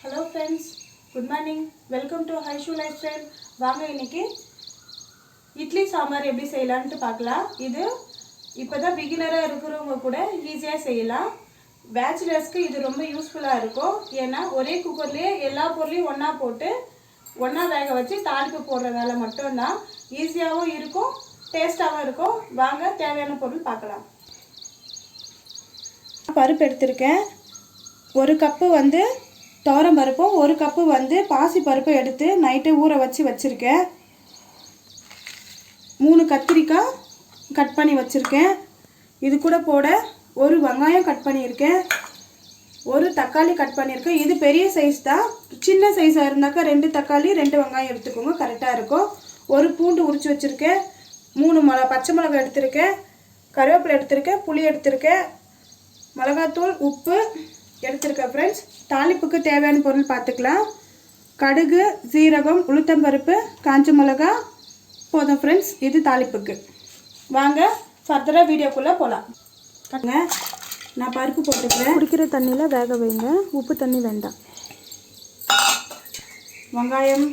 Hello friends, good morning. Welcome to Haishu Lifestyle. வாங்க இன்னைக்கு இட்லி சாம்பார் எப்படி செய்யலாம்னு பார்க்கலாம். இது இப்போதான் பிகினரா இருக்கிறவங்க கூட ஈஸியா செய்யலாம். பேச்சுலர்ஸ்க்கு இது ரொம்ப யூஸ்ஃபுல்லா இருக்கும். ஏன்னா ஒரே குக்கர்லயே எல்லா பொருளையும் ஒண்ணா போட்டு ஒண்ணா வேக வச்சு தாளிப்பு போடுறதால மட்டும் தான் ஈஸியாவும் இருக்கும், டேஸ்டாவும் இருக்கும். வாங்க தேவையான பொருள் பார்க்கலாம். பருப்பு எடுத்துர்க்கேன். 1 கப் வந்து தோரம் பருப்பும் 1 கப் வந்து பாசி பருப்பு எடுத்து நைட்டே ஊற வச்சிருக்கேன். 3 கத்திரிக்காய் கட் பண்ணி வச்சிருக்கேன். இது கூட போட 1 வெங்காயம் கட் பண்ணியிருக்கேன். 1 தக்காளி கட் பண்ணியிருக்கேன். இது பெரிய சைஸ் தான். சின்ன சைஸாக இருந்தாக்கா 2 தக்காளி 2 வெங்காயம் எடுத்துக்கோங்க, கரெக்டாக இருக்கும். 1 பூண்டு உரிச்சு வச்சுருக்கேன். 3 பச்சை மிளகாய் எடுத்திருக்கேன். கருவேப்பிலை எடுத்திருக்கேன். புளி எடுத்திருக்கேன். மிளகாத்தூள், உப்பு எடுத்திருக்கேன். ஃப்ரெண்ட்ஸ், தாளிப்புக்கு தேவையான பொருள் பார்த்துக்கலாம். கடுகு, சீரகம், உளுத்தம்பருப்பு, காஞ்ச மிளகா போதும். ஃப்ரெண்ட்ஸ், இது தாளிப்புக்கு. வாங்க ஃபர்தராக வீடியோக்குள்ளே போகலாம். நான் பருப்பு போட்டுக்கிறேன். குடிக்கிற தண்ணியில் வேக வைங்க, உப்பு தண்ணி வேண்டாம். வெங்காயம்,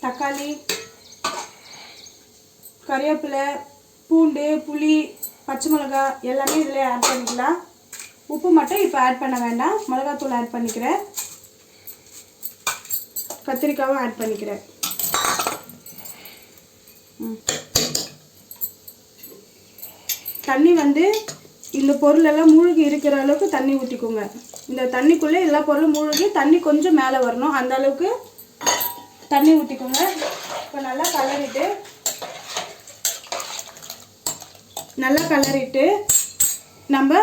தக்காளி, கருவேப்பிலை, பூண்டு, புளி, பச்சை மிளகா எல்லாமே இதில் ஆட் பண்ணிக்கலாம். உப்பு மட்டும் இப்போ ஆட் பண்ண வேண்டாம். மிளகாத்தூள் ஆட் பண்ணிக்கிறேன். கத்திரிக்காவும் ஆட் பண்ணிக்கிறேன். தண்ணி வந்து இந்த பொருளெல்லாம் மூழ்கி இருக்கிற அளவுக்கு தண்ணி ஊற்றிக்கோங்க. இந்த தண்ணிக்குள்ளே எல்லா பொருளும் மூழ்கி தண்ணி கொஞ்சம் மேலே வரணும், அந்த அளவுக்கு தண்ணி ஊற்றிக்கோங்க. இப்போ நல்லா கலரிட்டு நம்ம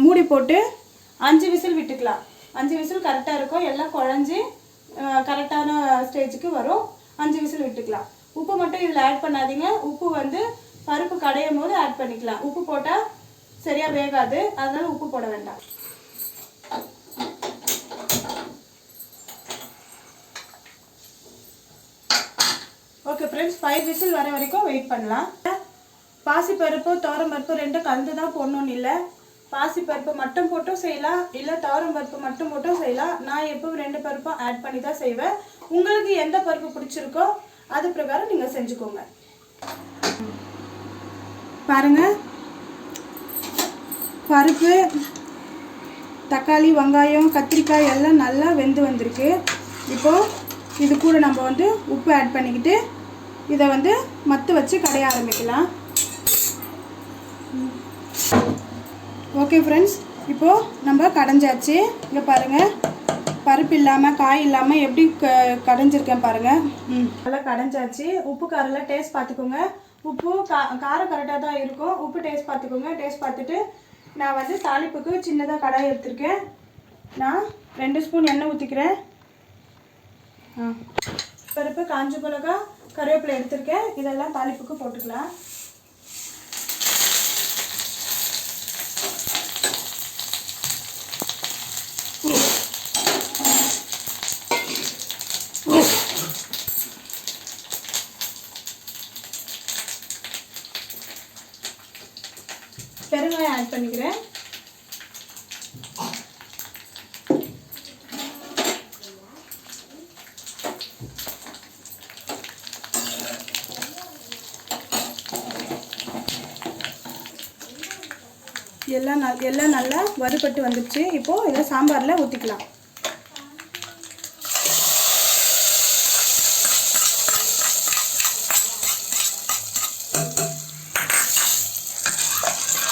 மூடி போட்டு 5 விசில் விட்டுக்கலாம். 5 விசில் கரெக்டாக இருக்கும். எல்லாம் குழஞ்சி கரெக்டான ஸ்டேஜுக்கு வரும். 5 விசில் விட்டுக்கலாம். உப்பு மட்டும் இதில் ஆட் பண்ணாதீங்க. உப்பு வந்து பருப்பு கடையும் போது ஆட் பண்ணிக்கலாம். உப்பு போட்டால் சரியாக வேகாது, அதனால் உப்பு போட வேண்டாம். ஓகே ஃப்ரெண்ட்ஸ், 5 விசில் வர வரைக்கும் வெயிட் பண்ணலாம். பாசிப்பருப்பு துவரம்பருப்பு 2 கலந்து தான் போடணும்னு இல்லை. பாசிப்பருப்பு மட்டும் போட்டும் செய்யலாம், இல்லை துவரம்பருப்பு மட்டும் போட்டும் செய்யலாம். நான் எப்பவும் 2 பருப்பும் ஆட் பண்ணி தான் செய்வேன். உங்களுக்கு எந்த பருப்பு பிடிச்சிருக்கோ அது பிரகாரம் நீங்கள் செஞ்சுக்கோங்க. பாருங்க, பருப்பு, தக்காளி, வெங்காயம், கத்திரிக்காய் எல்லாம் நல்லா வெந்து வந்திருக்கு. இப்போது இது கூட நம்ம வந்து உப்பு ஆட் பண்ணிக்கிட்டு இதை வந்து மத்து வச்சு கடைய ஆரம்பிக்கலாம். ஓகே ஃப்ரெண்ட்ஸ், இப்போது நம்ம கடைஞ்சாச்சு. இங்கே பாருங்கள், பருப்பு இல்லாமல் காய் இல்லாமல் எப்படி கடைஞ்சிருக்கேன் பாருங்கள். நல்லா கடைஞ்சாச்சு. உப்பு காரெல்லாம் டேஸ்ட் பார்த்துக்கோங்க. உப்பு காரம் கரெக்டாக தான் இருக்கும். உப்பு டேஸ்ட் பார்த்துக்கோங்க. டேஸ்ட் பார்த்துட்டு நான் வந்து தாளிப்புக்கு சின்னதாக கடாய் எடுத்திருக்கேன். நான் 2 ஸ்பூன் எண்ணெய் ஊற்றிக்கிறேன். பருப்பு, காஞ்ச மிளகா, கருவேப்பிலை எடுத்திருக்கேன். இதெல்லாம் தாளிப்புக்கு போட்டுக்கலாம். பெருங்காயம் ஆட் பண்ணிக்கிறேன். எல்லாம் நல்லா வறுபட்டு வந்துடுச்சு. இப்போது இதை சாம்பாரில் ஊற்றிக்கலாம்.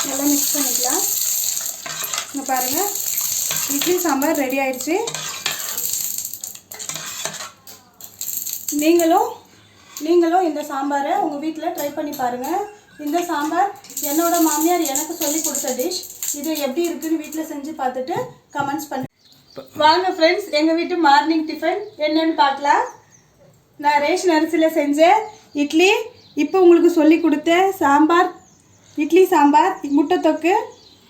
நல்லா மிக்ஸ் பண்ணிக்கலாம். இங்கே பாருங்கள், இட்லி சாம்பார் ரெடி ஆயிடுச்சு. நீங்களும் இந்த சாம்பாரை உங்கள் வீட்டில் ட்ரை பண்ணி பாருங்கள். இந்த சாம்பார் என்னோட மாமியார் எனக்கு சொல்லி கொடுத்த டிஷ். இது எப்படி இருக்குன்னு வீட்டில் செஞ்சு பார்த்துட்டு கமெண்ட்ஸ் பண்ணு. வாங்க ஃப்ரெண்ட்ஸ், எங்கள் வீட்டு மார்னிங் டிஃபன் என்னன்னு பார்க்கலாம். நான் ரேஷன் அரிசியில் செஞ்ச இட்லி, இப்போ உங்களுக்கு சொல்லி கொடுத்த சாம்பார், இட்லி சாம்பார், முட்டை தொக்கு,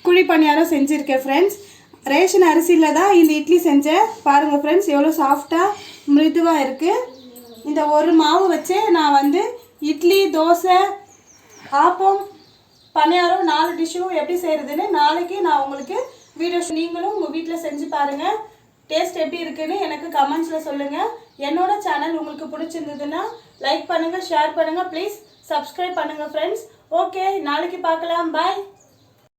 குழி பணியாரம் செஞ்சுருக்கேன். ஃப்ரெண்ட்ஸ், ரேஷன் அரிசியில் தான் இந்த இட்லி செஞ்சேன். பாருங்கள் ஃப்ரெண்ட்ஸ், எவ்வளோ சாஃப்டாக மிருதுவாக இருக்குது. இந்த ஒரு மாவு வச்சு நான் வந்து இட்லி, தோசை, ஆப்பம், பணியாரம் 4 டிஷ்ஷும் எப்படி செய்கிறதுன்னு நாளைக்கு நான் உங்களுக்கு வீடியோஸ் நீங்களும் உங்கள் வீட்டில் செஞ்சு பாருங்கள். டேஸ்ட் எப்படி இருக்குன்னு எனக்கு கமெண்ட்ஸில் சொல்லுங்கள். என்னோட சேனல் உங்களுக்கு பிடிச்சிருந்ததுன்னா லைக் பண்ணுங்கள், ஷேர் பண்ணுங்கள், ப்ளீஸ் சப்ஸ்கிரைப் பண்ணுங்கள் ஃப்ரெண்ட்ஸ். ஓகே, நாளைக்கு பார்க்கலாம். பாய்.